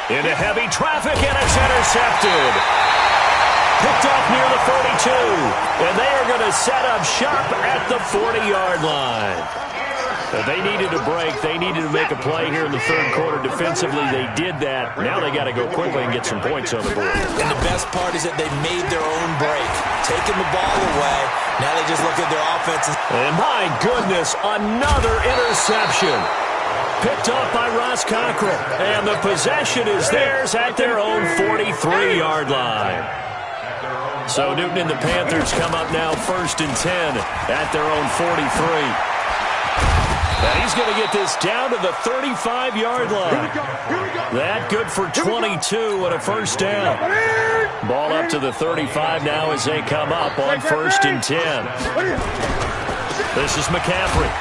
Into heavy traffic, and it's intercepted. Picked off near the 42, and they are going to set up shop at the 40-yard line. They needed a break. They needed to make a play here in the third quarter. Defensively, they did that. Now they got to go quickly and get some points on the board. And the best part is that they made their own break, taking the ball away. Now they just look at their offense. And my goodness, another interception. Picked off by Ross Cockrell. And the possession is theirs at their own 43-yard line. So Newton and the Panthers come up now 1st and 10 at their own 43. And he's going to get this down to the 35-yard line. That good for 22 and a first down. Ball up to the 35 now as they come up on 1st and 10. This is McCaffrey.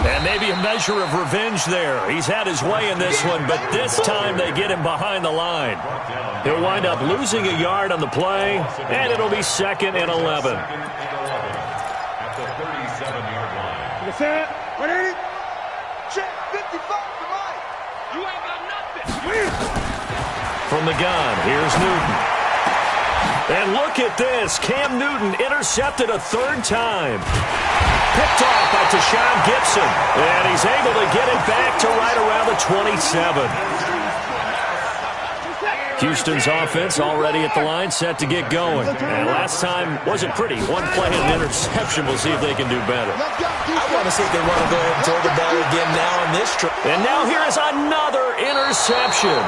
And maybe a measure of revenge there. He's had his way in this one, but this time they get him behind the line. He'll wind up losing a yard on the play, and it'll be 2nd and 11. From the gun, here's Newton. And look at this. Cam Newton intercepted a 3rd time. Picked off by Tashawn Gibson. And he's able to get it back to right around the 27. Houston's offense already at the line, set to get going. And last time wasn't pretty. One play and an interception. We'll see if they can do better. I want to see if they want to go ahead and throw the ball again now on this trip. And now here is another interception.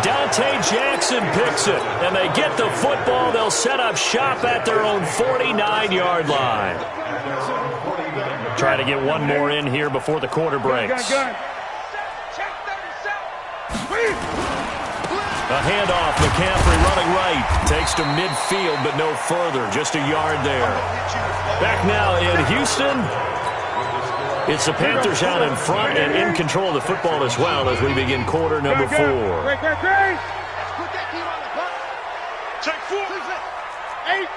Dante Jackson picks it, and they get the football. They'll set up shop at their own 49-yard line. Try to get one more in here before the quarter breaks. A handoff, McCaffrey running right. Takes to midfield, but no further. Just a yard there. Back now in Houston. It's the Panthers out in front and in control of the football as well as we begin quarter number 4. Check 4. 8.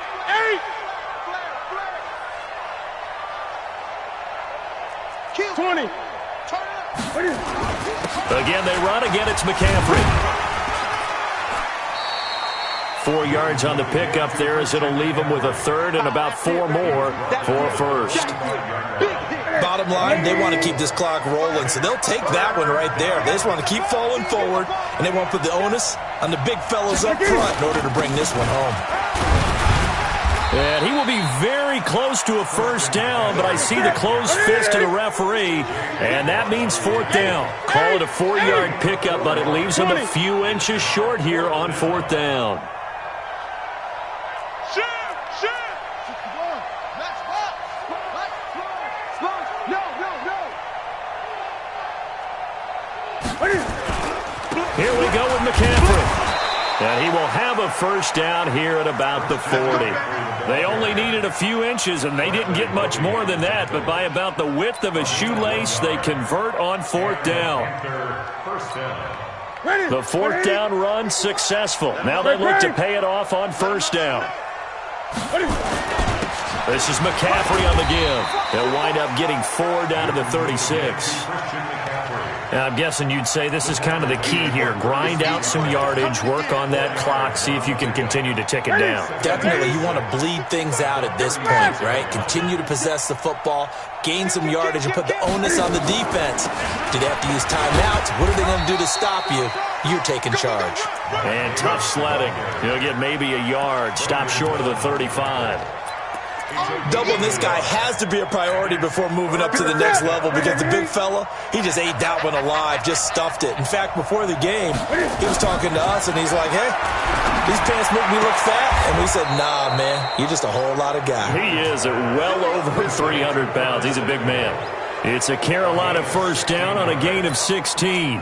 Kill 20. Again, they run. Again, it's McCaffrey. 4 yards on the pickup there as it'll leave them with a 3rd and about 4 more for first. Bottom line, they want to keep this clock rolling, so they'll take that one right there. They just want to keep falling forward, and they want to put the onus on the big fellows up front in order to bring this one home. And he will be very close to a first down, but I see the closed fist of the referee, and that means 4th down. Call it a 4-yard pickup, but it leaves them a few inches short here on 4th down. Here we go with McCaffrey. And he will have a first down here at about the 40. They only needed a few inches, and they didn't get much more than that. But by about the width of a shoelace, they convert on 4th down. The 4th down run successful. Now they look to pay it off on 1st down. This is McCaffrey on the give. They'll wind up getting 4 down to the 36. Now, I'm guessing you'd say this is kind of the key here. Grind out some yardage, work on that clock, see if you can continue to tick it down. Definitely, you want to bleed things out at this point, right? Continue to possess the football, gain some yardage, and put the onus on the defense. Do they have to use timeouts? What are they going to do to stop you? You're taking charge. And tough sledding. You'll get maybe a yard. Stop short of the 35. Doubling this guy has to be a priority before moving up to the next level because the big fella, he just ate that one alive, just stuffed it. In fact, before the game, he was talking to us, and he's like, hey, these pants make me look fat. And we said, nah, man, you're just a whole lot of guy. He is at well over 300 pounds. He's a big man. It's a Carolina first down on a gain of 16.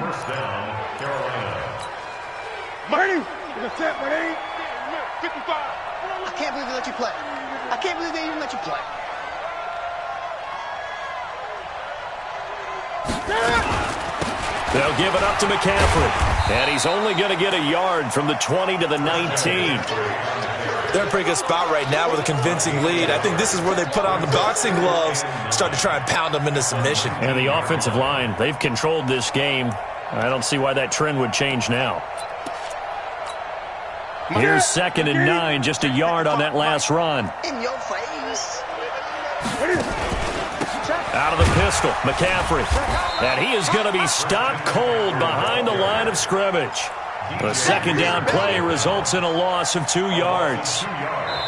Marty, the set, Marty. 55. I can't believe they let you play. I can't believe they even let you play. They'll give it up to McCaffrey. And he's only going to get a yard from the 20 to the 19. They're in a pretty good spot right now with a convincing lead. I think this is where they put on the boxing gloves, start to try and pound them into submission. And the offensive line, they've controlled this game. I don't see why that trend would change now. Here's 2nd and 9, just a yard on that last run. In your face. Out of the pistol, McCaffrey. And he is going to be stopped cold behind the line of scrimmage. The 2nd down play results in a loss of 2 yards.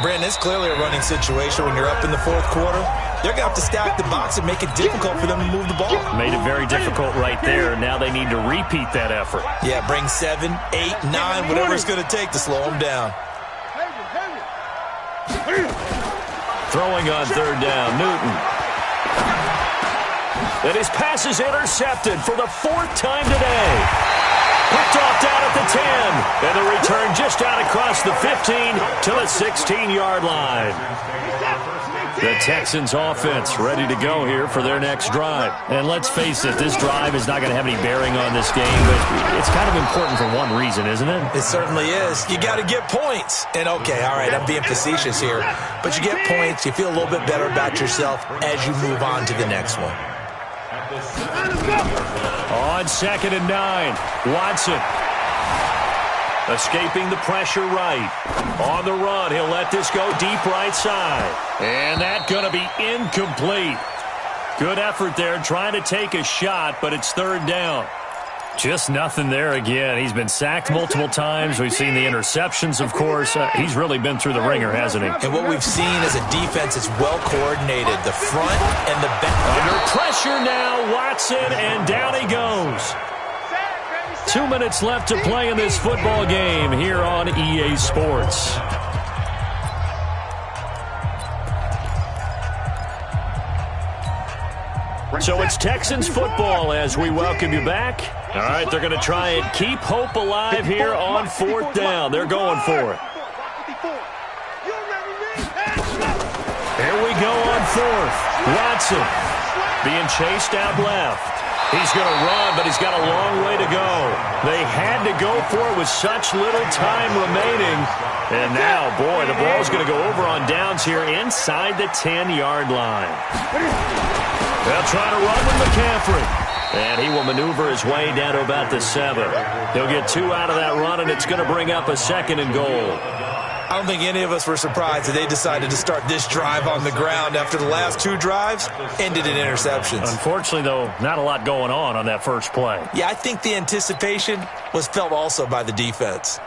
Brandon, it's clearly a running situation when you're up in the 4th quarter. They're going to have to stack the box and make it difficult for them to move the ball. Made it very difficult right there. Now they need to repeat that effort. Yeah, bring 7, 8, 9, whatever it's going to take to slow them down. Throwing on 3rd down, Newton. And his pass is intercepted for the 4th time today. Picked off down at the 10. And the return just out across the 15 to the 16-yard line. The Texans offense ready to go here for their next drive. And let's face it, this drive is not going to have any bearing on this game, but it's kind of important for one reason, isn't it? It certainly is. You got to get points. And okay, all right, I'm being facetious here, but you get points, you feel a little bit better about yourself as you move on to the next one. On 2nd and 9, Watson. Escaping the pressure right. On the run, he'll let this go deep right side. And that's going to be incomplete. Good effort there, trying to take a shot, but it's 3rd down. Just nothing there again. He's been sacked multiple times. We've seen the interceptions, of course. He's really been through the ringer, hasn't he? And what we've seen is a defense that's well coordinated, the front and the back. Under pressure now, Watson, and down he goes. 2 minutes left to play in this football game here on EA Sports. So it's Texans football as we welcome you back. All right, they're going to try and keep hope alive here on 4th down. They're going for it. Here we go on 4th. Watson being chased out left. He's going to run, but he's got a long way to go. They had to go for it with such little time remaining. And now, boy, the ball's going to go over on downs here inside the 10-yard line. They'll try to run with McCaffrey. And he will maneuver his way down to about the 7. He'll get 2 out of that run, and it's going to bring up a 2nd and goal. I don't think any of us were surprised that they decided to start this drive on the ground after the last 2 drives ended in interceptions. Unfortunately, though, not a lot going on that first play. Yeah, I think the anticipation was felt also by the defense.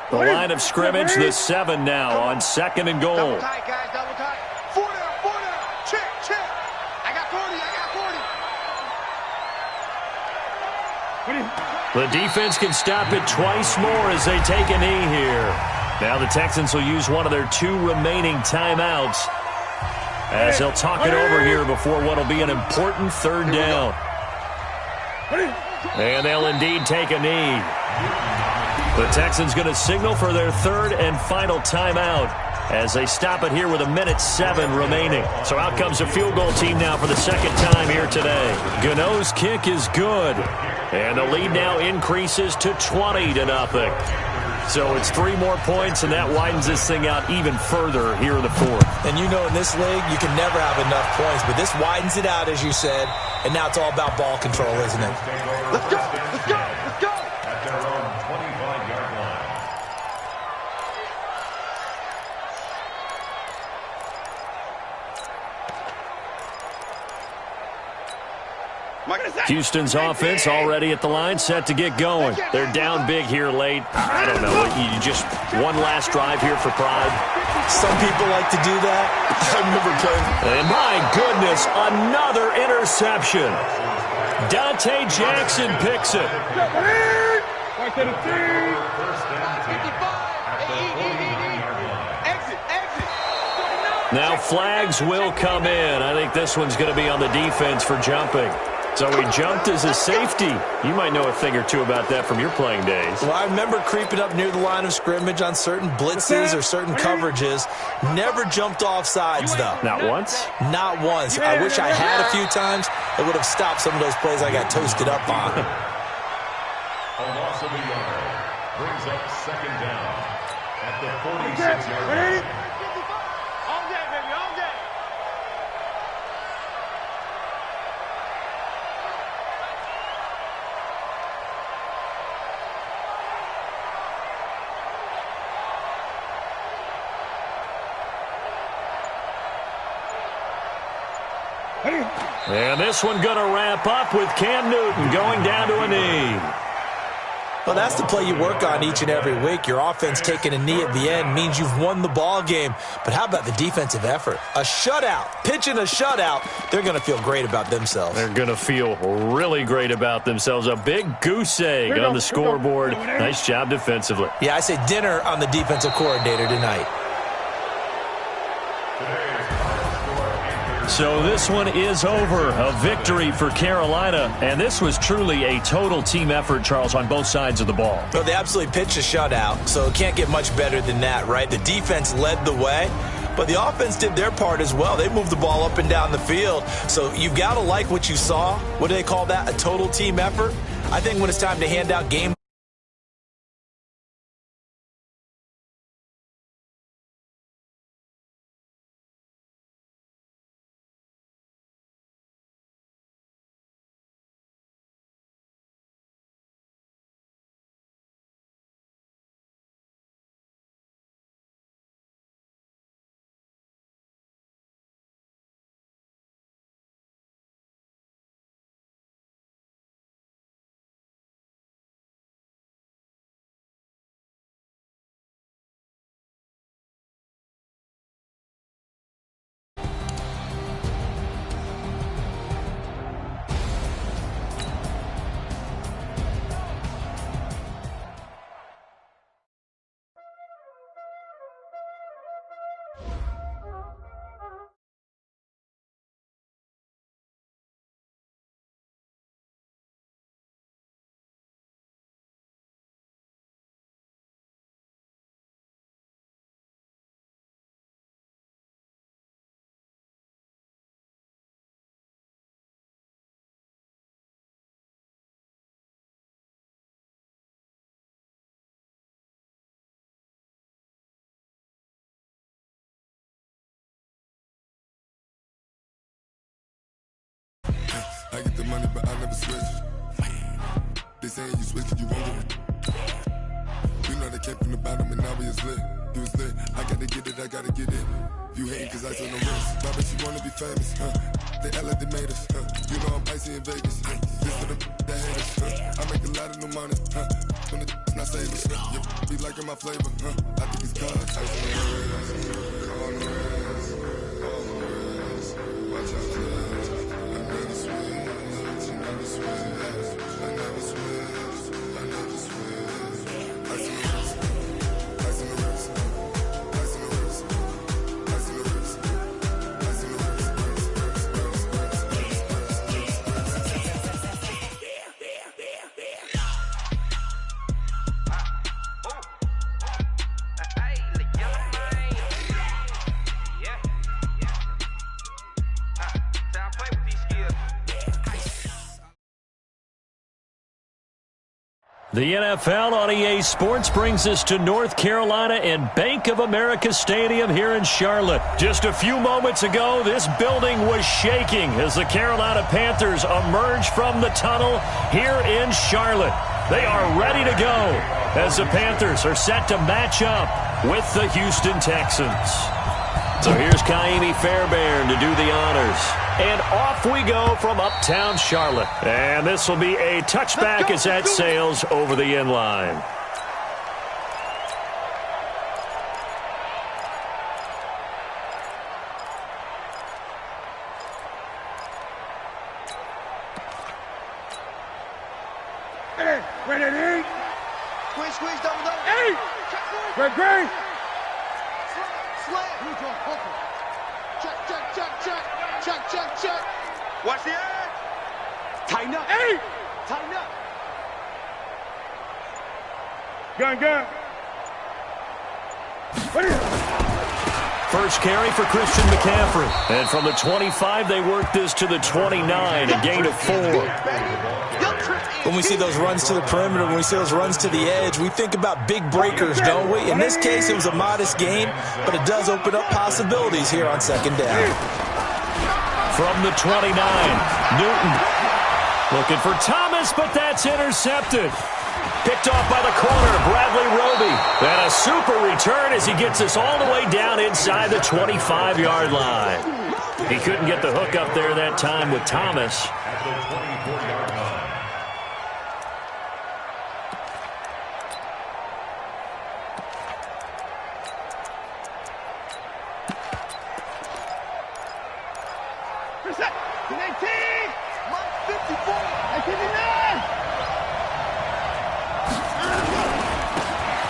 The line of scrimmage, the 7 now on 2nd and goal. Double tight, guys, double tight. 4 down, 4 down. Check, check. I got 40, The defense can stop it twice more as they take a knee here. Now the Texans will use one of their 2 remaining timeouts as they'll talk it over here before what will be an important 3rd down. And they'll indeed take a knee. The Texans going to signal for their 3rd and final timeout as they stop it here with 1:07 remaining. So out comes the field goal team now for the 2nd time here today. Gano's kick is good. And the lead now increases to 20-0. So it's 3 more points, and that widens this thing out even further here in the 4th. And you know in this league, you can never have enough points, but this widens it out, as you said, and now it's all about ball control, isn't it? Let's go, let's go, let's go. At their own 25-yard line. Houston's offense already at the line, set to get going. They're down big here late. I don't know. You just one last drive here for pride. Some people like to do that. I remember playing. And my goodness, another interception. Dante Jackson picks it. Right to the 3. Exit, exit. Now flags will come in. I think this one's going to be on the defense for jumping. So he jumped as a safety. You might know a thing or two about that from your playing days. Well, I remember creeping up near the line of scrimmage on certain blitzes or certain coverages. Never jumped off sides, though. Not once? Not once. I wish I had a few times. It would have stopped some of those plays I got toasted up on. A loss of a yard brings up second down at the 46-yard line. All day, baby, all day. And this one going to wrap up with Cam Newton going down to a knee. Well, that's the play you work on each and every week. Your offense taking a knee at the end means you've won the ball game. But how about the defensive effort? A shutout, pitching a shutout, they're going to feel great about themselves. They're going to feel really great about themselves. A big goose egg on the scoreboard. Nice job defensively. Yeah, I say dinner on the defensive coordinator tonight. So this one is over. A victory for Carolina. And this was truly a total team effort, Charles, on both sides of the ball. Well, they absolutely pitched a shutout, so it can't get much better than that, right? The defense led the way, but the offense did their part as well. They moved the ball up and down the field. So you've got to like what you saw. What do they call that? A total team effort? I think when it's time to hand out game I get the money, but I never switch. They saying you switch it, you won't get it. You know they came from the bottom and now we is lit. You was lit, I gotta get it, I gotta get it. You hating cause I took no risks. I bet you wanna be famous, They act like they made us, You know I'm icy in Vegas, This for the that hate us, I make a lot of new money, When the not savers, You be liking my flavor, I think it's cause ice on the wrist, on the wrist, on the wrist. Watch out, I never switch, I never switch, I never switch, I never switch. Ice on the wrist, ice on the wrist, ice on the wrist, ice on the wrist, ice on the wrist. The NFL on EA Sports brings us to North Carolina and Bank of America Stadium here in Charlotte. Just a few moments ago, this building was shaking as the Carolina Panthers emerged from the tunnel here in Charlotte. They are ready to go as the Panthers are set to match up with the Houston Texans. So here's Kaimi Fairbairn to do the honors. And off we go from uptown Charlotte. And this will be a touchback as that sails over the end line. Ready? Squeeze, double. Hey! Great! Slam. Check. Watch the edge. Tighten up. Hey! Tighten up. Gun. First carry for Christian McCaffrey. And from the 25, they work this to the 29, a gain of 4. When we see those runs to the perimeter, when we see those runs to the edge, we think about big breakers, don't we? In this case, it was a modest gain, but it does open up possibilities here on second down. From the 29, Newton looking for Thomas, but that's intercepted. Picked off by the corner, Bradley Roby. And a super return as he gets us all the way down inside the 25-yard line. He couldn't get the hook up there that time with Thomas. At the 24-yard line. Reset. 19. 54. 59.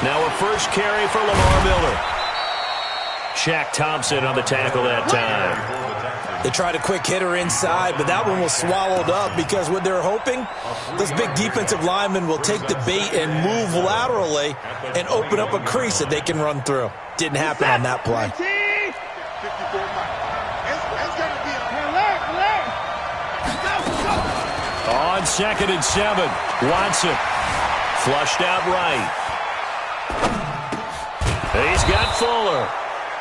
Now a first carry for Lamar Miller. Shaq Thompson on the tackle that time. They tried a quick hitter inside, but that one was swallowed up because what they're hoping, those big defensive linemen will take the bait and move laterally and open up a crease that they can run through. Didn't happen on that play. 54 It's going to be On 2nd and 7, Watson flushed out right. He's got Fuller.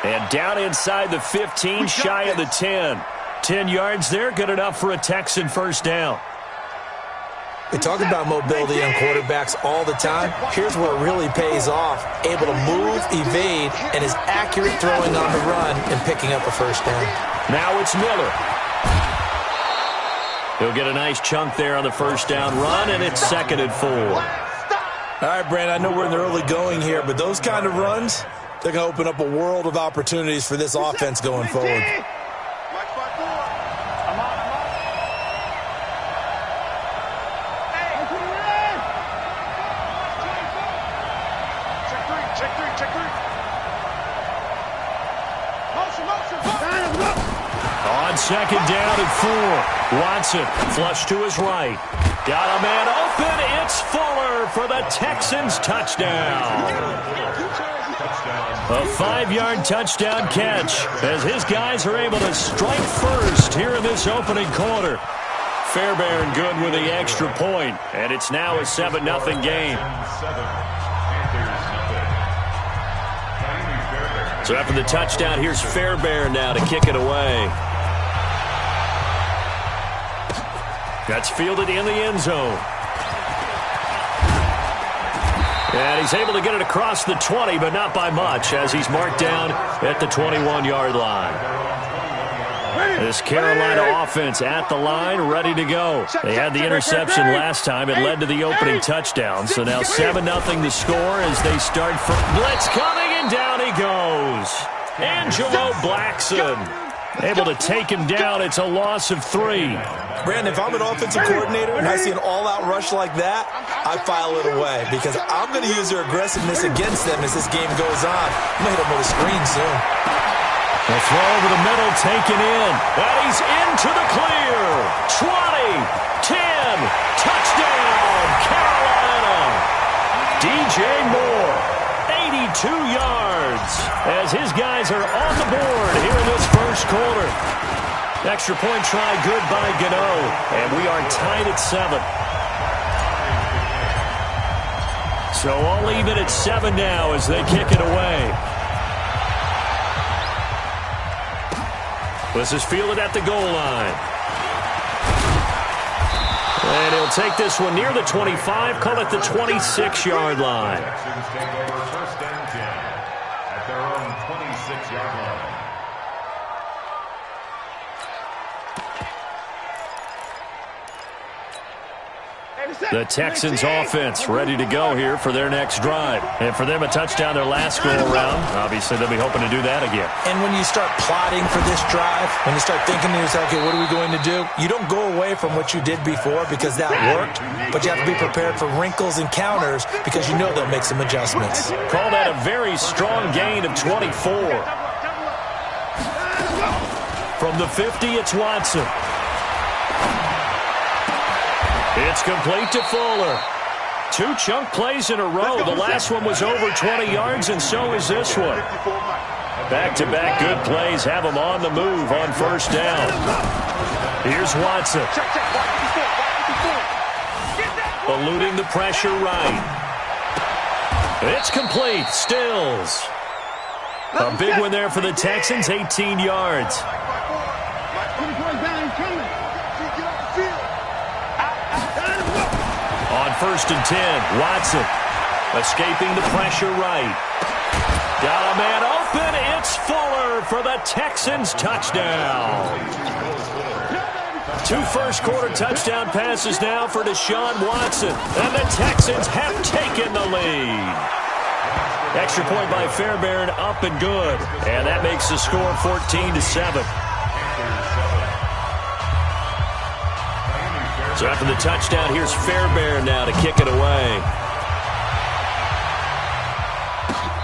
And down inside the 15, shy of the 10. 10 yards there, good enough for a Texan first down. We talk about mobility on quarterbacks all the time. Here's where it really pays off. Able to move, evade, and is accurate throwing on the run and picking up a first down. Now it's Miller. He'll get a nice chunk there on the first down run, and it's 2nd and 4. All right, Brandon, I know we're in the early going here, but those kind of runs, they're going to open up a world of opportunities for this offense going forward. On 2nd down and 4, Watson flush to his right. Got a man open. It's Fuller for the Texans touchdown. A 5-yard touchdown catch as his guys are able to strike first here in this opening quarter. Fairbairn good with the extra point, and it's now a 7-0 game. So after the touchdown, here's Fairbairn now to kick it away. That's fielded in the end zone. And he's able to get it across the 20, but not by much, as he's marked down at the 21-yard line. This Carolina offense at the line, ready to go. They had the interception last time. It led to the opening touchdown. So now 7-0 the score as they start for blitz coming, and down he goes. Angelo Blackson able to take him down. It's a loss of 3. Brandon, if I'm an offensive coordinator and I see an all-out rush like that, I file it away because I'm going to use their aggressiveness against them as this game goes on. I'm going to hit them with a screen soon. The throw over the middle taken in. And he's into the clear. 20, 10, touchdown, Carolina. DJ Moore, 82 yards as his guys are on the board here in this first quarter. Extra point try good by Gano, and we are tied at 7. So all even at 7 now as they kick it away. This is fielded at the goal line. And he'll take this one near the 25, call it the 26-yard line. Texans take over first and 10 at their own 26-yard line. The Texans offense ready to go here for their next drive. And for them, a touchdown their last go-around. Obviously, they'll be hoping to do that again. And when you start plotting for this drive, when you start thinking to yourself, okay, what are we going to do? You don't go away from what you did before because that worked, but you have to be prepared for wrinkles and counters because you know they'll make some adjustments. Call that a very strong gain of 24. From the 50, it's Watson. It's complete to Fuller. 2 chunk plays in a row. The last one was over 20 yards, and so is this one. Back-to-back good plays have him on the move on first down. Here's Watson. Eluding the pressure right. It's complete. Stills. A big one there for the Texans, 18 yards. On first and 10, Watson escaping the pressure right. Got a man open. It's Fuller for the Texans touchdown. 2 first-quarter touchdown passes now for Deshaun Watson. And the Texans have taken the lead. Extra point by Fairbairn, up and good. And that makes the score 14-7. So after the touchdown, here's Fairbairn now to kick it away.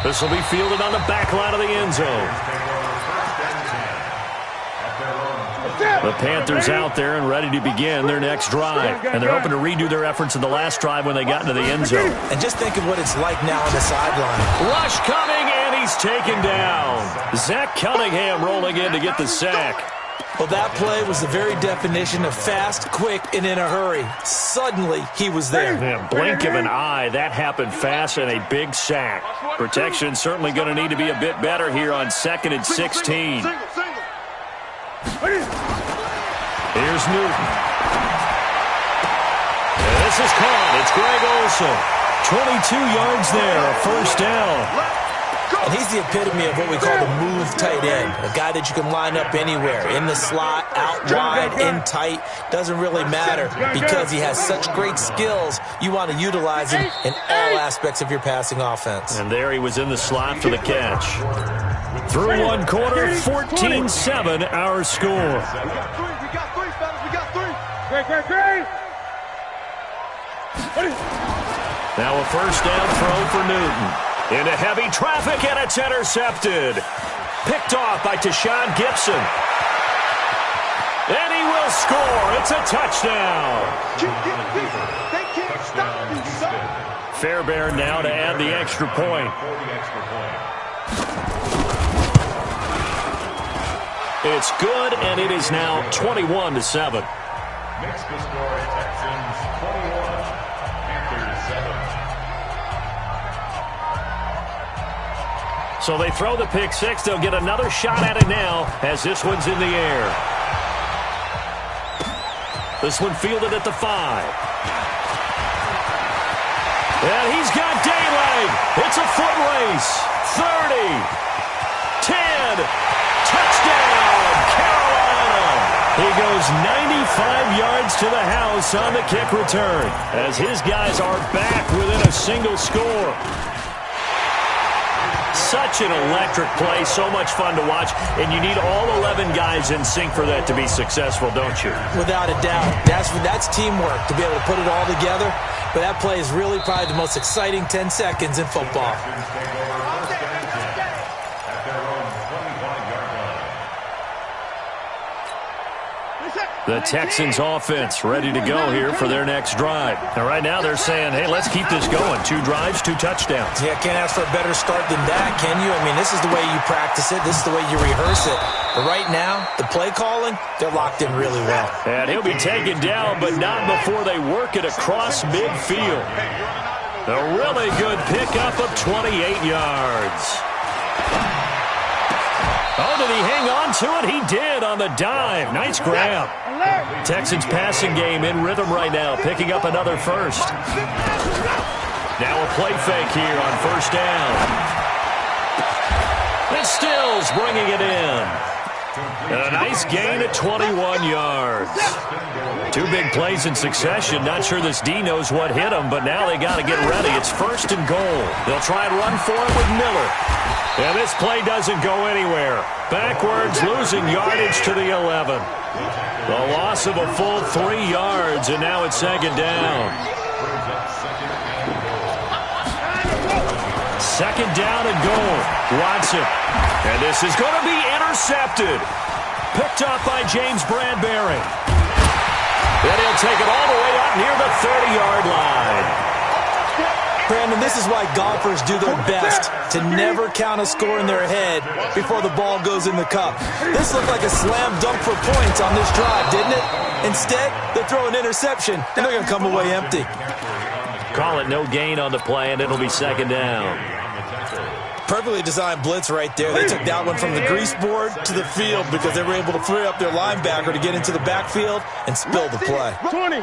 This will be fielded on the back line of the end zone. The Panthers out there and ready to begin their next drive. And they're hoping to redo their efforts in the last drive when they got into the end zone. And just think of what it's like now on the sideline. Rush coming, and he's taken down. Zach Cunningham rolling in to get the sack. Well, that play was the very definition of fast, quick, and in a hurry. Suddenly, he was there. Yeah, blink of an eye. That happened fast and a big sack. Protection certainly going to need to be a bit better here on 2nd and 16. Here's Newton. And this is caught. It's Greg Olsen. 22 yards there, a first down. And he's the epitome of what we call the move tight end. A guy that you can line up anywhere. In the slot, out wide, in tight. Doesn't really matter because he has such great skills. You want to utilize him in all aspects of your passing offense. And there he was in the slot for the catch. Through one quarter, 14-7 our score. We got 3, fellas. We got 3. Great. Now a first down throw for Newton. Into heavy traffic, and it's intercepted. Picked off by Tashawn Gibson. And he will score. It's a touchdown. They can't stop you, son. Fairbairn now to add the extra point. It's good, and it is now 21-7. Makes the score Texans 21, Panthers 7. So they throw the pick six. They'll get another shot at it now as this one's in the air. This one fielded at the 5. And he's got daylight. It's a foot race. 30. 10. Touchdown, Carolina. He goes 95 yards to the house on the kick return as his guys are back within a single score. Such an electric play, so much fun to watch, and you need all 11 guys in sync for that to be successful, don't you? Without a doubt. That's teamwork to be able to put it all together, but that play is really probably the most exciting 10 seconds in football. The Texans offense ready to go here for their next drive. And right now they're saying, hey, let's keep this going. 2 drives, 2 touchdowns. Yeah, can't ask for a better start than that, can you? I mean, this is the way you practice it. This is the way you rehearse it. But right now, the play calling, they're locked in really well. And he'll be taken down, but not before they work it across midfield. A really good pickup of 28 yards. Oh, did he hang on to it? He did on the dive. Nice grab. Texans passing game in rhythm right now, picking up another first. Now a play fake here on first down. And Stills bringing it in. And a nice gain at 21 yards. 2 big plays in succession. Not sure this D knows what hit him, but now they got to get ready. It's first and goal. They'll try and run for it with Miller. And this play doesn't go anywhere. Backwards, losing yardage to the 11. The loss of a full 3 yards, and now it's second down. Second down and goal. Watson. And this is going to be intercepted. Picked up by James Bradbury. And he'll take it all the way out near the 30-yard line. Brandon, this is why golfers do their best to never count a score in their head before the ball goes in the cup. This looked like a slam dunk for points on this drive, didn't it? Instead, they throw an interception, and they're going to come away empty. Call it no gain on the play, and it'll be second down. Perfectly designed blitz right there. They took that one from the grease board to the field because they were able to free up their linebacker to get into the backfield and spill the play. 20.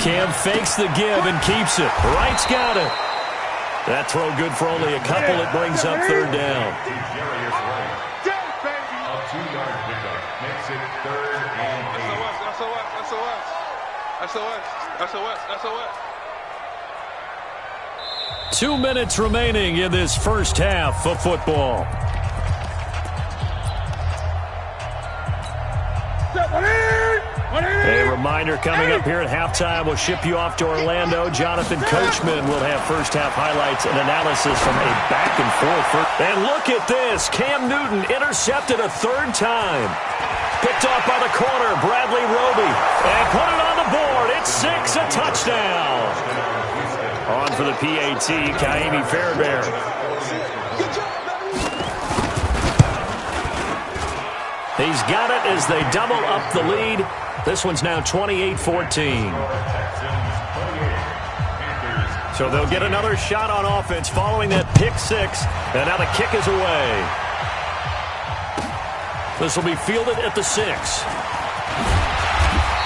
Cam fakes the give and keeps it. Wright's got it. That throw good for only a couple. It brings up third down. A 2-yard pickup makes it 3rd and 8. SOS. 2 minutes remaining in this first half of football. A reminder coming up here at halftime. We'll ship you off to Orlando. Jonathan Coachman will have first half highlights and analysis from a back and forth. And look at this. Cam Newton intercepted a third time. Picked off by the corner, Bradley Roby. And put it on the board. It's 6, a touchdown. On for the PAT, Kaimi Fairbairn. He's got it as they double up the lead. This one's now 28-14. So they'll get another shot on offense following that pick six. And now the kick is away. This will be fielded at the 6.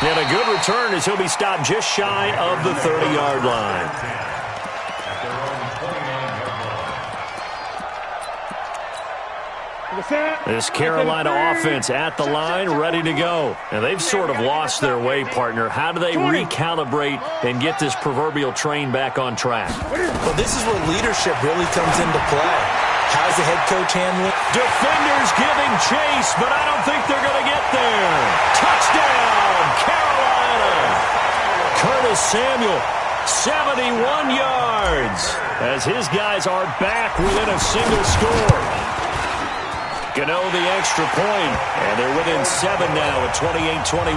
And a good return as he'll be stopped just shy of the 30-yard line. This Carolina offense at the line, ready to go. And they've sort of lost their way, partner. How do they recalibrate and get this proverbial train back on track? Well, this is where leadership really comes into play. How's the head coach handling? Defenders giving chase, but I don't think they're going to get there. Touchdown, Carolina. Curtis Samuel, 71 yards, as his guys are back within a single score. Gano the extra point, and they're within 7 now at 28-21.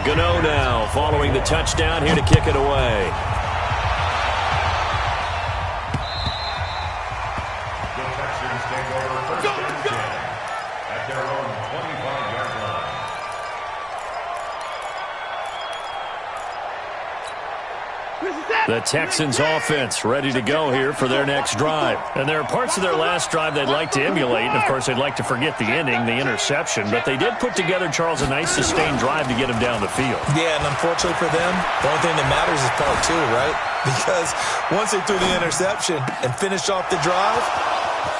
Gano now following the touchdown here to kick it away. The Texans take over first and 10 at their own 25-yard line. The Texans offense ready to go here for their next drive. And there are parts of their last drive they'd like to emulate. And, of course, they'd like to forget the ending, the interception. But they did put together, Charles, a nice sustained drive to get him down the field. Yeah, and unfortunately for them, the only thing that matters is part 2, right? Because once they threw the interception and finished off the drive,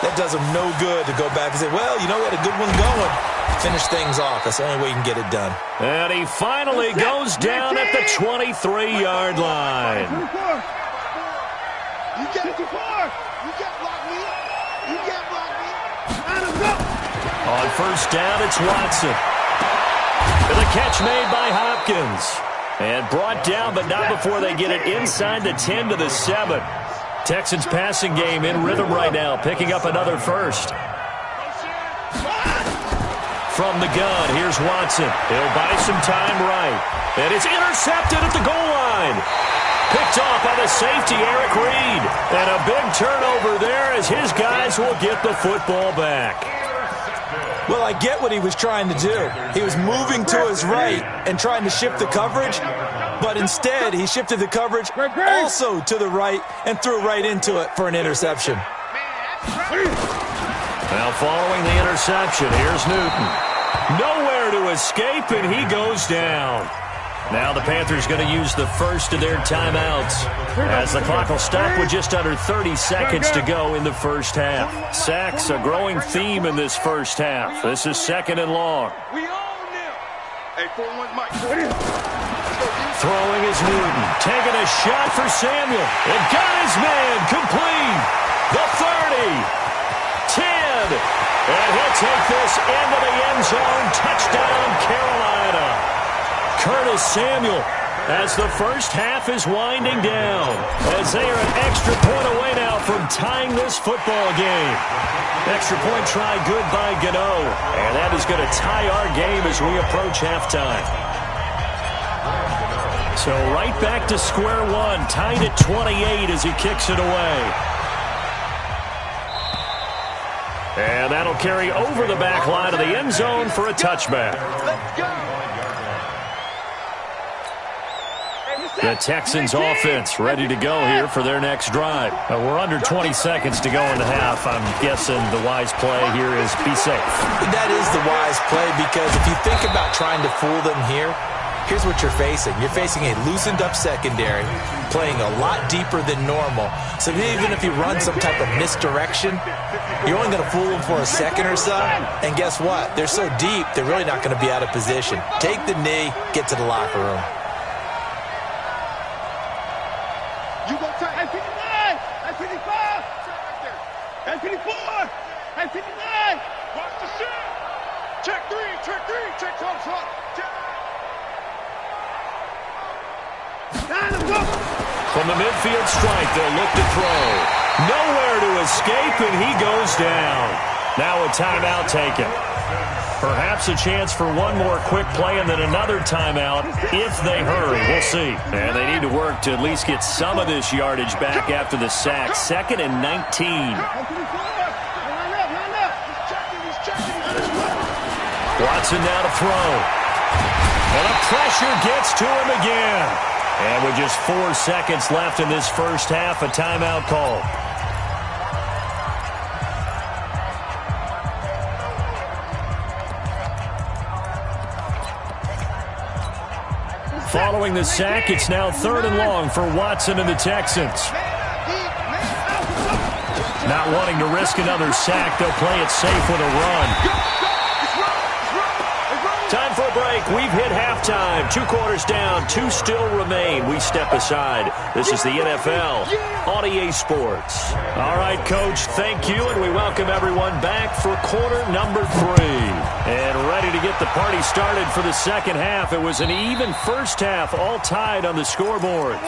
that does them no good to go back and say, well, you know, we had a good one going. Finish things off. That's the only way you can get it done. And he finally goes down at the 23-yard line. You get it too far. You can't block me. You can't block me. Let him go. On first down, it's Watson. And the catch made by Hopkins. And brought down, but not before they get it inside the 10 to the 7. Texans passing game in rhythm right now, picking up another first. From the gun, here's Watson. He'll buy some time right. And it's intercepted at the goal line. Picked off by the safety, Eric Reed. And a big turnover there as his guys will get the football back. Well, I get what he was trying to do. He was moving to his right and trying to shift the coverage, but instead he shifted the coverage also to the right and threw right into it for an interception. Now following the interception, here's Newton. Nowhere to escape, and he goes down. Now the Panthers going to use the first of their timeouts as the clock will stop with just under 30 seconds to go in the first half. Sacks, a growing theme in this first half. This is 2nd and long. We own them. Hey, 4-1 Mike. Throwing is Newton. Taking a shot for Samuel. And got his man complete. The 30. 10. And he'll take this into the end zone. Touchdown, Carolina. Curtis Samuel as the first half is winding down. As they are an extra point away now from and tying this football game. Extra point try good by Gano. And that is going to tie our game as we approach halftime. So right back to square one, tied at 28 as he kicks it away. And that'll carry over the back line of the end zone for a touchback. Let's go. The Texans offense ready to go here for their next drive. We're under 20 seconds to go in the half. I'm guessing the wise play here is be safe. That is the wise play, because if you think about trying to fool them here, here's what you're facing. You're facing a loosened up secondary, playing a lot deeper than normal. So even if you run some type of misdirection, you're only going to fool them for a second or so. And guess what? They're so deep, they're really not going to be out of position. Take the knee, get to the locker room. You go to 59, 55, right there. 54, 59. Watch the shit. Check three, check top shot. From the midfield strike, they'll look to throw. Nowhere to escape, and he goes down. Now a timeout taken. Perhaps a chance for one more quick play and then another timeout if they hurry. We'll see. And they need to work to at least get some of this yardage back after the sack. 2nd and 19. Watson now to throw. And the pressure gets to him again. And with just 4 seconds left in this first half, a timeout call. Following the sack, it's now 3rd and long for Watson and the Texans. Not wanting to risk another sack, they'll play it safe with a run. Time for a break. We've hit halftime. 2 quarters down, 2 still remain. We step aside. This is the NFL on EA Sports. All right, Coach, thank you, and we welcome everyone back for quarter number 3. And ready to get the party started for the second half. It was an even first half, all tied on the scoreboard.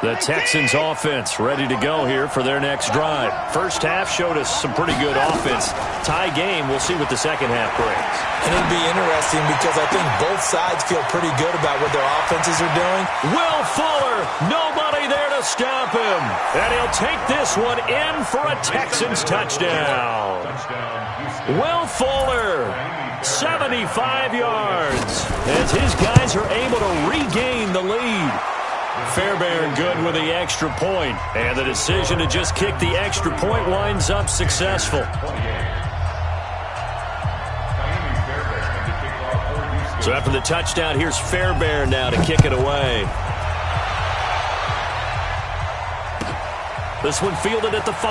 The Texans offense ready to go here for their next drive. First half showed us some pretty good offense. Tie game, we'll see what the second half brings. And it'll be interesting because I think both sides feel pretty good about what their offenses are doing. Will Fuller, nobody there to stop him. And he'll take this one in for a Texans touchdown. Will Fuller, 75 yards, as his guys are able to regain the lead. Fairbairn good with the extra point, and the decision to just kick the extra point winds up successful. So after the touchdown, here's Fairbairn now to kick it away. This one fielded at the 5.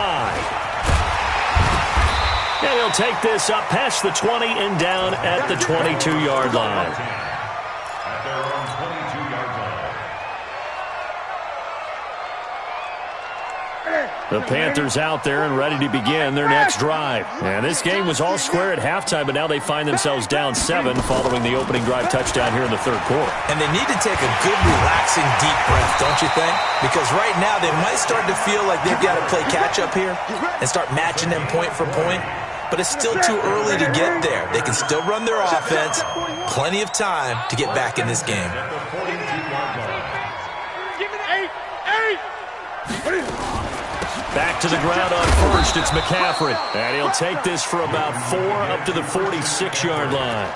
And he'll take this up past the 20 and down at the 22-yard line. The Panthers out there and ready to begin their next drive. And this game was all square at halftime, but now they find themselves down 7 following the opening drive touchdown here in the third quarter. And they need to take a good, relaxing, deep breath, don't you think? Because right now they might start to feel like they've got to play catch-up here and start matching them point for point. But it's still too early to get there. They can still run their offense. Plenty of time to get back in this game. Back to the ground on first, it's McCaffrey. And he'll take this for about 4 up to the 46-yard line.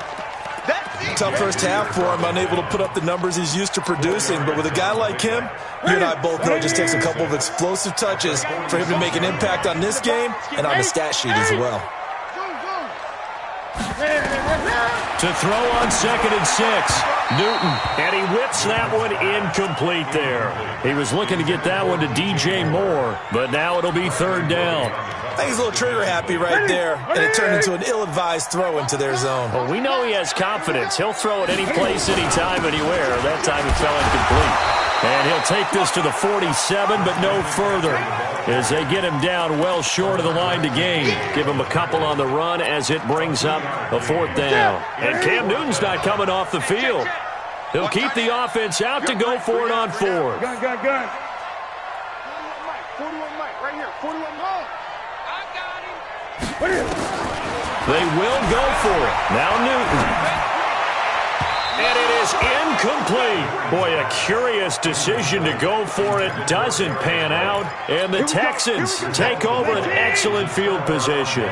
Tough first half for him, unable to put up the numbers he's used to producing. But with a guy like him, you and I both know it just takes a couple of explosive touches for him to make an impact on this game and on the stat sheet as well. To throw on 2nd and 6. Newton, and he whips that one incomplete there. He was looking to get that one to DJ Moore, but now it'll be 3rd down. I think he's a little trigger happy right there, and it turned into an ill-advised throw into their zone. Well, we know he has confidence. He'll throw it any place, anytime, anywhere. That time it fell incomplete. And he'll take this to the 47, but no further, as they get him down well short of the line to gain. Give him a couple on the run as it brings up a 4th down. And Cam Newton's not coming off the field. He'll keep the offense out to go for it on 4th. Gun. 41 Mike, right here. 41 Mike. I got him. They will go for it. Now Newton. And it is incomplete. Boy, a curious decision to go for it. Doesn't pan out. And the Texans take over an excellent field position.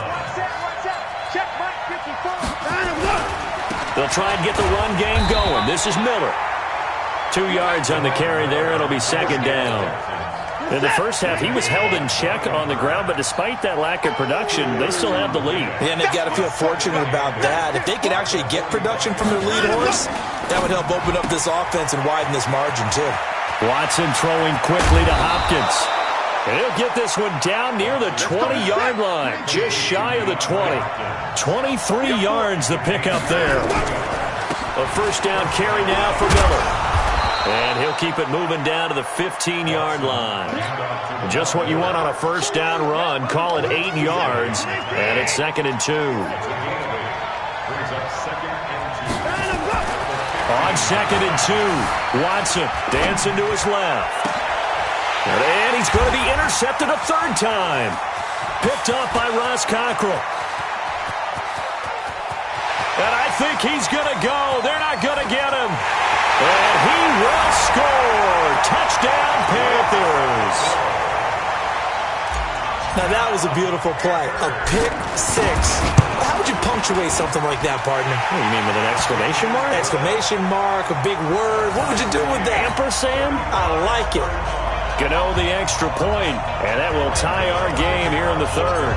They'll try and get the run game going. This is Miller. 2 yards on the carry there. It'll be 2nd down. In the first half, he was held in check on the ground, but despite that lack of production, they still have the lead. Yeah, and they've got to feel fortunate about that. If they could actually get production from their lead horse, that would help open up this offense and widen this margin, too. Watson throwing quickly to Hopkins. And he'll get this one down near the 20-yard line, just shy of the 20. 23 yards the pickup there. A first down carry now for Miller. And he'll keep it moving down to the 15-yard line. Just what you want on a first down run. Call it 8 yards. And it's 2nd and 2. On 2nd and 2, Watson dancing to his left. And he's going to be intercepted a 3rd time. Picked up by Ross Cockrell. And I think he's going to go. They're not going to get him. And he will score. Touchdown, Panthers. Now, that was a beautiful play. A pick 6. How would you punctuate something like that, partner? What do you mean, with an exclamation mark? Exclamation mark, a big word. What would you do with that? Ampersand? I like it. Gano the extra point, and that will tie our game here in the 3rd.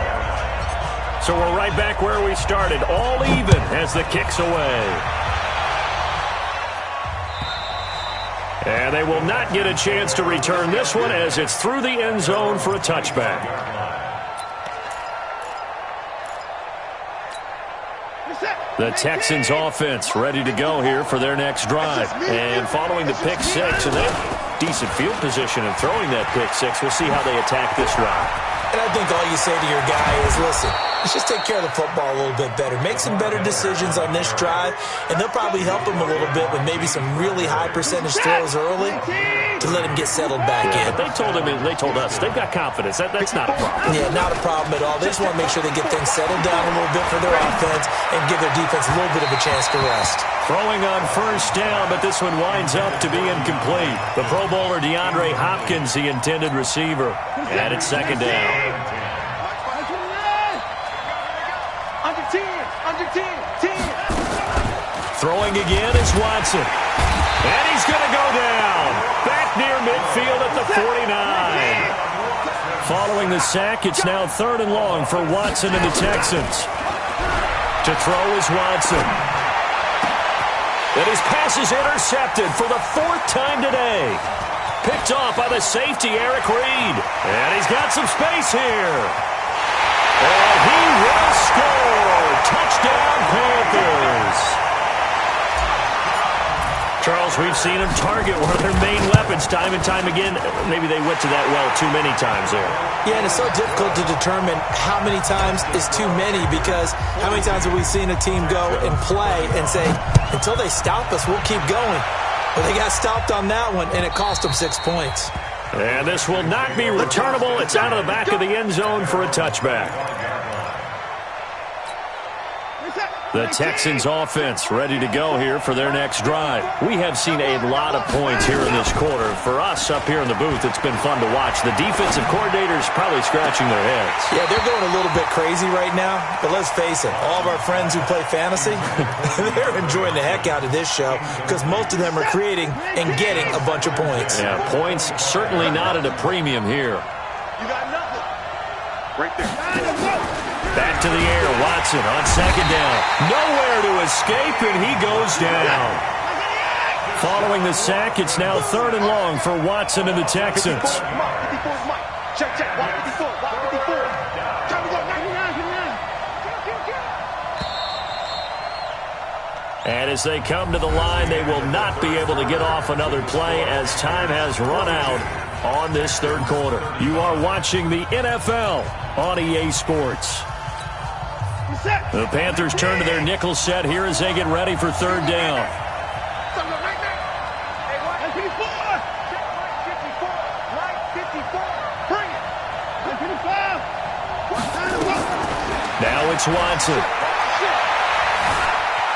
So we're right back where we started, all even as the kick's away. And they will not get a chance to return this one as it's through the end zone for a touchback. The Texans offense ready to go here for their next drive. And following the pick 6, and they have decent field position in throwing that pick 6. We'll see how they attack this drive. And I think all you say to your guy is, listen, let's just take care of the football a little bit better. Make some better decisions on this drive, and they'll probably help him a little bit with maybe some really high percentage throws early to let him get settled back in. But they told us they've got confidence. That's not a problem. Yeah, not a problem at all. They just want to make sure they get things settled down a little bit for their offense and give their defense a little bit of a chance to rest. Throwing on first down, but this one winds up to be incomplete. The Pro Bowler DeAndre Hopkins, the intended receiver. And it's 2nd down. Under 10. Throwing again is Watson. And he's going to go down. Back near midfield at the 49. Following the sack, it's now 3rd and long for Watson and the Texans. To throw is Watson. And his pass is intercepted for the 4th time today. Picked off by the safety, Eric Reed. And he's got some space here. And he will score. Touchdown, Panthers. Charles, we've seen him target one of their main weapons time and time again. Maybe they went to that well too many times there. Yeah, and it's so difficult to determine how many times is too many, because how many times have we seen a team go and play and say, until they stop us, we'll keep going. Well, they got stopped on that one, and it cost them 6 points. And this will not be returnable. It's out of the back of the end zone for a touchback. The Texans offense ready to go here for their next drive. We have seen a lot of points here in this quarter. For us up here in the booth, it's been fun to watch. The defensive coordinators probably scratching their heads. Yeah, they're going a little bit crazy right now. But let's face it, all of our friends who play fantasy, they're enjoying the heck out of this show because most of them are creating and getting a bunch of points. Yeah, points certainly not at a premium here. You got nothing. Right there. Back to the air, Watson on 2nd down. Nowhere to escape, and he goes down. Following the sack, it's now 3rd and long for Watson and the Texans. 54 Mike. Check. 54. Time to go. 99. And as they come to the line, they will not be able to get off another play as time has run out on this 3rd quarter. You are watching the NFL on EA Sports. The Panthers turn to their nickel set here as they get ready for 3rd down. Watson.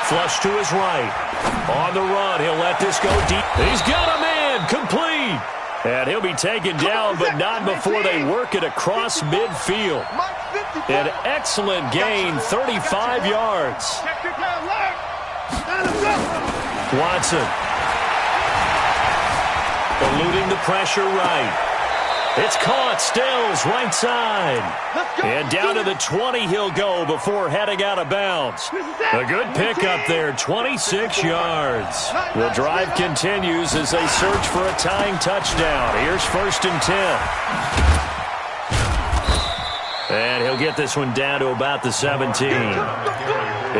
Flush to his right. On the run, he'll let this go deep. He's got a man, complete. And he'll be taken down, but not before they work it across midfield. An excellent gain, 35 yards. Watson. Eluding the pressure right. It's caught, Stills, right side. And down to the 20 he'll go before heading out of bounds. A good pickup there, 26 yards. The drive continues as they search for a tying touchdown. Here's 1st and 10. And he'll get this one down to about the 17.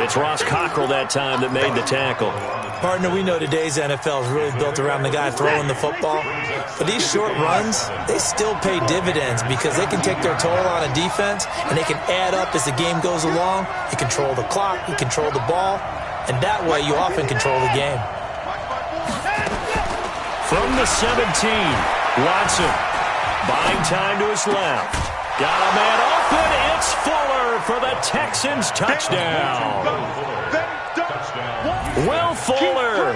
It's Ross Cockrell that time that made the tackle. Partner, we know today's NFL is really built around the guy throwing the football. But these short runs, they still pay dividends because they can take their toll on a defense and they can add up as the game goes along. You control the clock, you control the ball, and that way you often control the game. From the 17, Watson buying time to his left. Got a man open. It's Fuller for the Texans touchdown. Will Fuller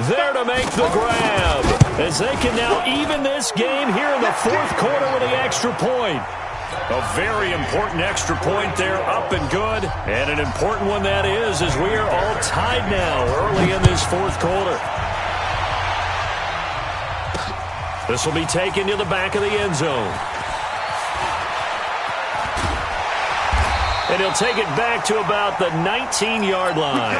there to make the grab as they can now even this game here in the 4th quarter with the extra point. A very important extra point there, up and good. And an important one that is, as we are all tied now early in this 4th quarter. This will be taken to the back of the end zone. And he'll take it back to about the 19-yard line.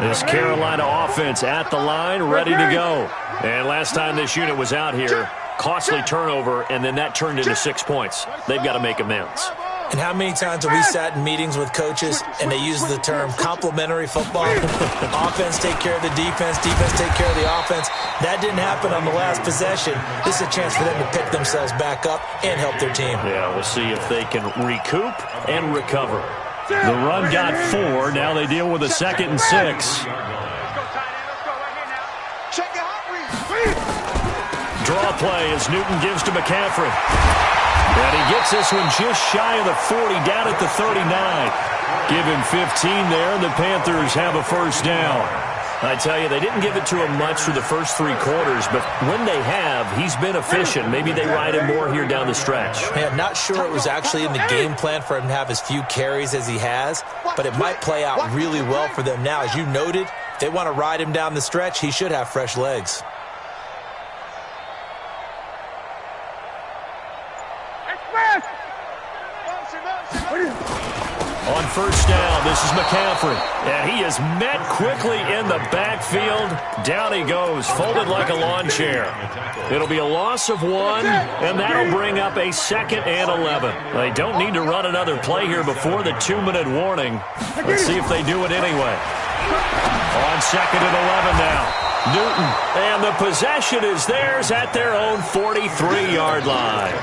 This Carolina offense at the line, ready to go. And last time this unit was out here, costly turnover, and then that turned into 6 points. They've got to make amends. And how many times have we sat in meetings with coaches and they use the term complementary football? Offense take care of the defense, defense take care of the offense. That didn't happen on the last possession. This is a chance for them to pick themselves back up and help their team. Yeah, we'll see if they can recoup and recover. The run got 4. Now they deal with a 2nd and 6. Draw play as Newton gives to McCaffrey. And he gets this one just shy of the 40, down at the 39. Give him 15 there, and the Panthers have a 1st down. I tell you, they didn't give it to him much for the first 3 quarters, but when they have, he's been efficient. Maybe they ride him more here down the stretch. Yeah, not sure it was actually in the game plan for him to have as few carries as he has, but it might play out really well for them now. As you noted, if they want to ride him down the stretch, he should have fresh legs. On 1st down, this is McCaffrey. And he is met quickly in the backfield. Down he goes, folded like a lawn chair. It'll be a loss of 1, and that'll bring up a 2nd and 11. They don't need to run another play here before the 2-minute warning. Let's see if they do it anyway. On 2nd and 11 now. Newton, and the possession is theirs at their own 43-yard line.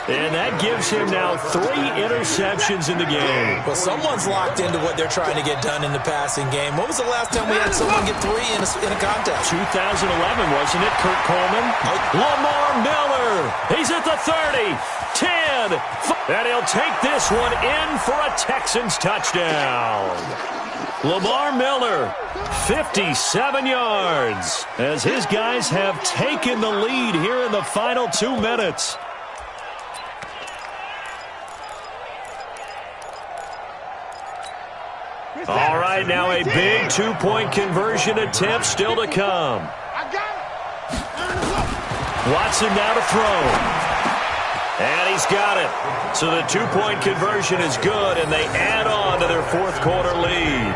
And that gives him now 3 interceptions in the game. Well, someone's locked into what they're trying to get done in the passing game. When was the last time we had someone get 3 in a contest? 2011, wasn't it, Kurt Coleman? Lamar Miller. He's at the 30, 10, and he'll take this one in for a Texans touchdown. Lamar Miller, 57 yards, as his guys have taken the lead here in the final 2 minutes. All right, now a big 2-point conversion attempt still to come. Watson now to throw. And he's got it. So the 2-point conversion is good, and they add on to their 4th quarter lead.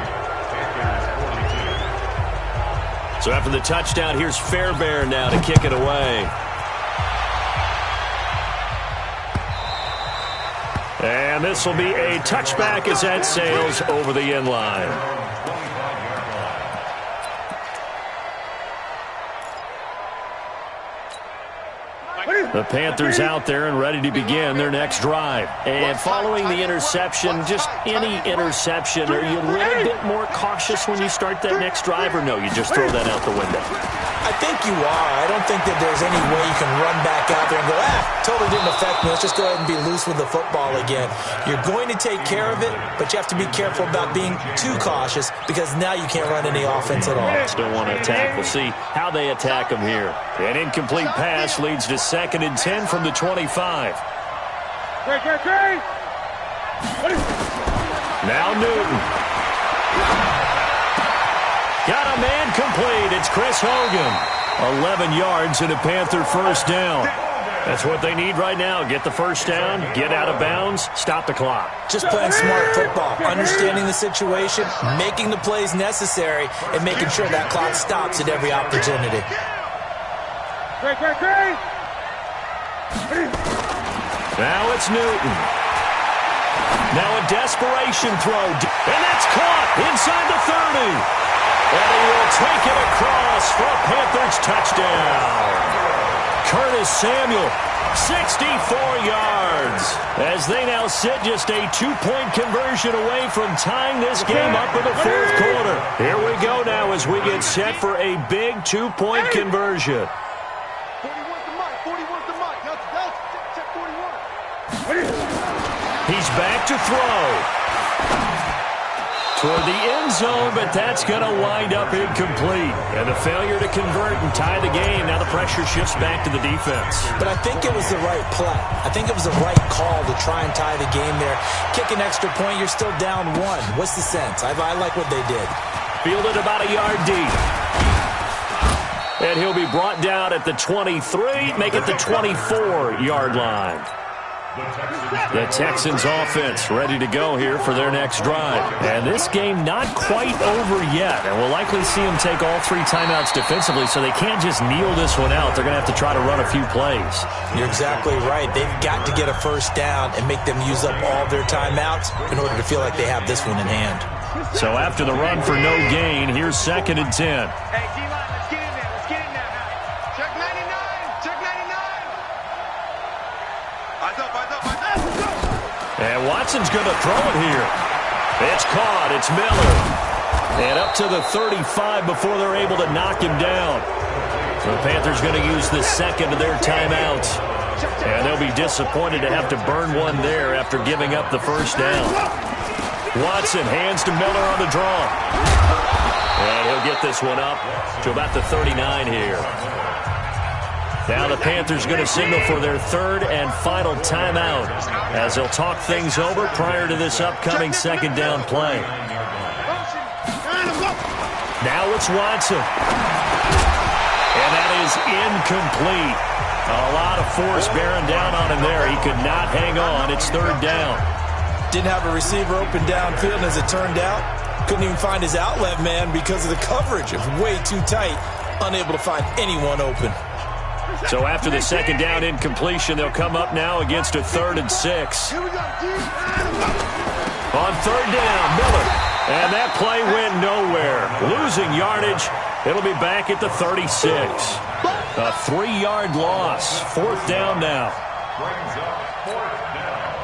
So after the touchdown, here's Fairbairn now to kick it away. And this will be a touchback as that sails over the end line. The Panthers out there and ready to begin their next drive. And following the interception, just any interception, are you a little bit more cautious when you start that next drive, or no, you just throw that out the window? I I think you are. I don't think that there's any way you can run back out there and go, totally didn't affect me. Let's just go ahead and be loose with the football again. You're going to take care of it, but you have to be careful about being too cautious because now you can't run any offense at all. Still want to attack. We'll see how they attack him here. An incomplete pass leads to 2nd and 10 from the 25. Great. Now Newton. Got a man complete. It's Chris Hogan. 11 yards and a Panther first down. That's what they need right now. Get the first down, get out of bounds, stop the clock. Just playing smart football, understanding the situation, making the plays necessary, and making sure that clock stops at every opportunity. Great. Now it's Newton. Now a desperation throw. And that's caught inside the 30. And he will take it across for a Panthers touchdown. Curtis Samuel, 64 yards. As they now sit just a 2-point conversion away from tying this game up in the 4th quarter. Here we go now as we get set for a big 2-point conversion. 41's the mic. 41's the mic. Check 41. He's back to throw. Toward the end zone, but that's going to wind up incomplete. And a failure to convert and tie the game. Now the pressure shifts back to the defense. But I think it was the right play. I think it was the right call to try and tie the game there. Kick an extra point, you're still down 1. What's the sense? I like what they did. Fielded about a yard deep. And he'll be brought down at the 23, make it the 24-yard line. The Texans offense ready to go here for their next drive. And this game not quite over yet. And we'll likely see them take all 3 timeouts defensively, so they can't just kneel this one out. They're going to have to try to run a few plays. You're exactly right. They've got to get a first down and make them use up all their timeouts in order to feel like they have this one in hand. So after the run for no gain, here's 2nd and 10. Hey, D-line, let's get in there. Let's get in there now. Check 99. Check 99. Eyes up. And Watson's going to throw it here. It's caught. It's Miller. And up to the 35 before they're able to knock him down. So the Panthers going to use the 2nd of their timeouts. And they'll be disappointed to have to burn one there after giving up the first down. Watson hands to Miller on the draw. And he'll get this one up to about the 39 here. Now the Panthers going to signal for their 3rd and final timeout as they'll talk things over prior to this upcoming 2nd down play. Now it's Watson. And that is incomplete. A lot of force bearing down on him there. He could not hang on. It's 3rd down. Didn't have a receiver open downfield, and as it turned out, couldn't even find his outlet man because of the coverage. It was way too tight, unable to find anyone open. So after the 2nd down incompletion, they'll come up now against a 3rd and 6. On 3rd down, Miller. And that play went nowhere. Losing yardage. It'll be back at the 36. A 3-yard loss. 4th down now.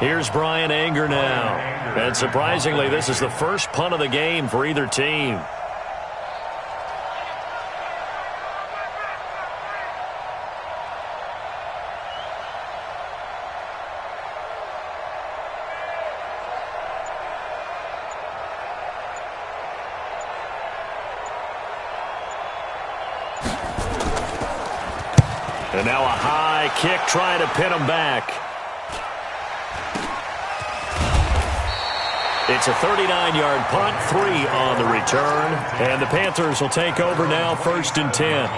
Here's Brian Anger now. And surprisingly, this is the first punt of the game for either team. And now a high kick trying to pin him back. It's a 39-yard punt, 3 on the return. And the Panthers will take over now, 1st and 10.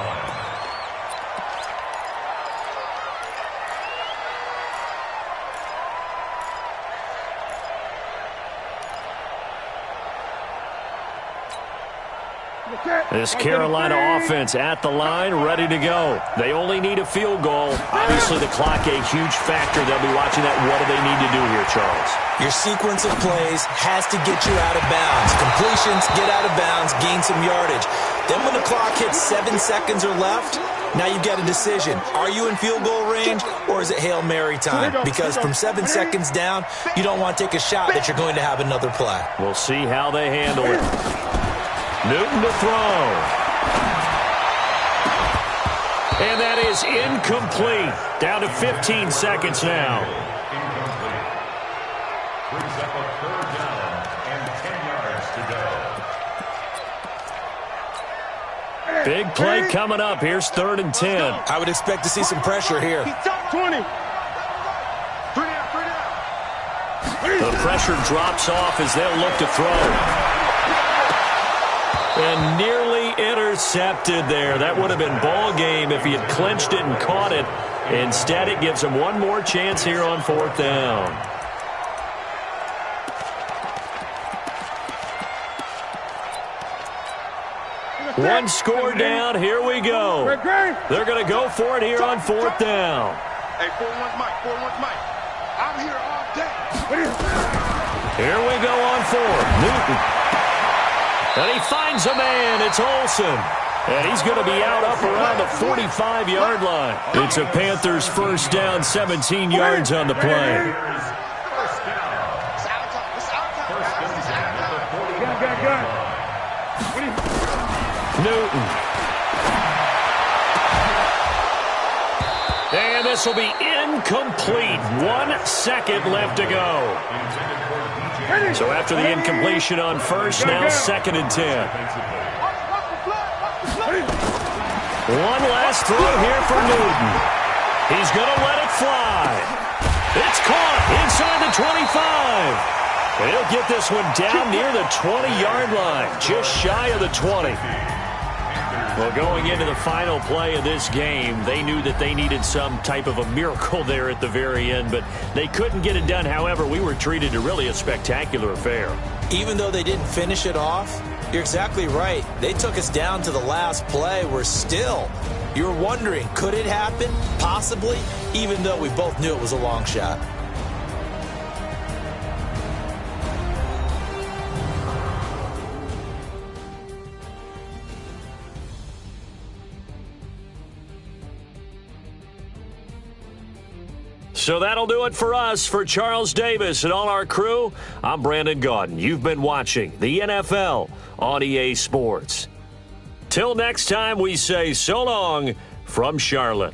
This Carolina offense at the line, ready to go. They only need a field goal. Obviously, the clock a huge factor. They'll be watching that. What do they need to do here, Charles? Your sequence of plays has to get you out of bounds. Completions, get out of bounds, gain some yardage. Then when the clock hits 7 seconds or left, now you've got a decision. Are you in field goal range, or is it Hail Mary time? Because from 7 seconds down, you don't want to take a shot that you're going to have another play. We'll see how they handle it. Newton to throw. And that is incomplete. Down to 15 seconds now. Incomplete. Brings up a third down and 10 yards to go. Big play coming up. Here's 3rd and 10. I would expect to see some pressure here. 20. The pressure drops off as they'll look to throw. And nearly intercepted there. That would have been ball game if he had clinched it and caught it. Instead, it gives him one more chance here on 4th down. One score down. Here we go. They're going to go for it here on 4th down. Hey, 4-1's Mike. 4-1's Mike. I'm here all day. Here we go on 4th. Newton. And he finds a man. It's Olsen. And he's going to be out up around the 45-yard line. It's a Panthers first down, 17 yards on the play. First down. Newton. And this will be incomplete. 1 second left to go. So after the incompletion on first, now 2nd and 10. One last throw here for Newton. He's going to let it fly. It's caught inside the 25. And he'll get this one down near the 20-yard line, just shy of the 20. Well, going into the final play of this game, they knew that they needed some type of a miracle there at the very end, but they couldn't get it done. However, we were treated to really a spectacular affair. Even though they didn't finish it off, you're exactly right. They took us down to the last play. You're wondering, could it happen? Possibly, even though we both knew it was a long shot. So that'll do it for us. For Charles Davis and all our crew, I'm Brandon Gaudin. You've been watching the NFL on EA Sports. Till next time, we say so long from Charlotte.